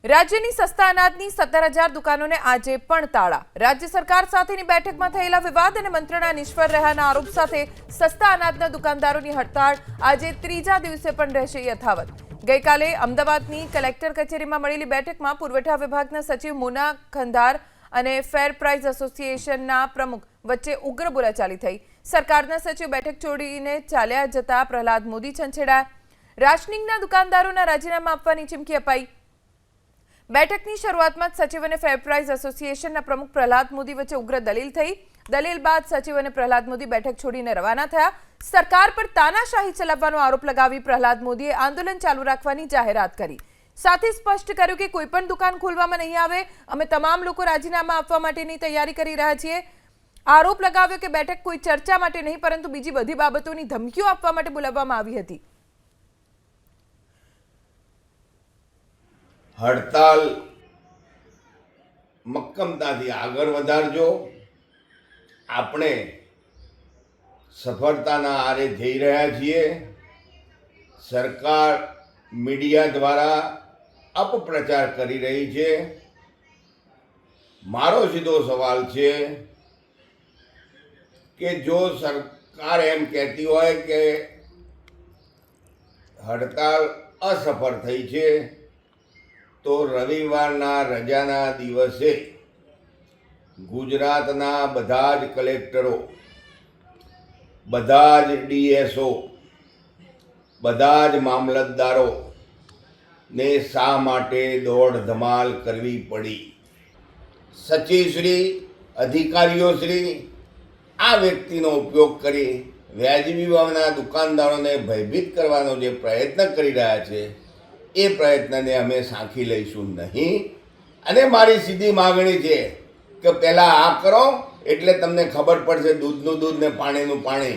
રાજ્યની સસ્તા અનાજની 17,000 દુકાનોને આજે પણ તાળા। રાજ્ય સરકાર સાથેની બેઠકમાં થયેલા વિવાદ અને મંત્રણા નિષ્ફળ રહ્યાના આરોપ સાથે સસ્તા અનાજના દુકાનદારોની હડતાળ આજે ત્રીજા દિવસે પણ રહેશે યથાવત। ગઈકાલે અમદાવાદની કલેક્ટર કચેરીમાં મળેલી બેઠકમાં પુરવઠા વિભાગના સચિવ મોના ખંધાર અને ફેર પ્રાઇસ એસોસિએશનના પ્રમુખ વચ્ચે ઉગ્ર બોલાચાલી થઈ। સરકારના સચિવ બેઠક છોડીને ચાલ્યા જતા પ્રહલાદ મોદી છંછેડાયા। રાશનિંગના દુકાનદારોના રાજીનામા આપવાની ચીમકી અપાઈ। बैठकनी शुरुआत में सचिव और फेर प्राइस एसोसिएशन प्रमुख प्रहलाद मोदी वच्चे उग्र दलील थई। दलील बाद सचिव और प्रहलाद मोदी बैठक छोड़ीने रवाना थया। सरकार पर तानाशाही चलावવાનો आरोप लगावी प्रहलाद मोदीए आंदोलन चालू राखवानी जाहेरात करी। साथ ही स्पष्ट कर्युं के कोईपण दुकान खोलवामां नहीं आवे। अमे तमाम लोको राजीनामा आपवा माटेनी तैयारी करी रह्या छीए। आरोप लगाव्यो के बैठक कोई चर्चा माटे नहीं परंतु बीजी बधी बाबतोनी धमकीओ आपवा माटे बोलाववामां आवी हती। हड़ताल मक्कमताथी आगळ वधारजो। आपणे सफलताना आरे जई रह्या छीए। सरकार मीडिया द्वारा अपप्रचार करी रही छे। मारो सीधो सवाल छे के जो सरकार एम कहती होय के हड़ताल असफल थई छे तो रविवारना रजाना दिवसे गुजरातना बधा ज कलेक्टरो, बधा ज डीएसओ, बधा ज मामलतदारो ने शा माटे दौड़ धमाल करवी पड़ी। सचिवश्री, अधिकारीओश्री आ व्यक्तिनो उपयोग करी व्याजबी भावना दुकानदारोने भयभीत करवानो जे प्रयत्न करी रह्या छे ए प्रयत्न ने अमे साँखी लईशुं नहीं। अने मारी सीधी मागणी छे के पहला आ करो एटले तमने खबर पड़शे दूधनुं दूध ने पाणीनुं पाणी।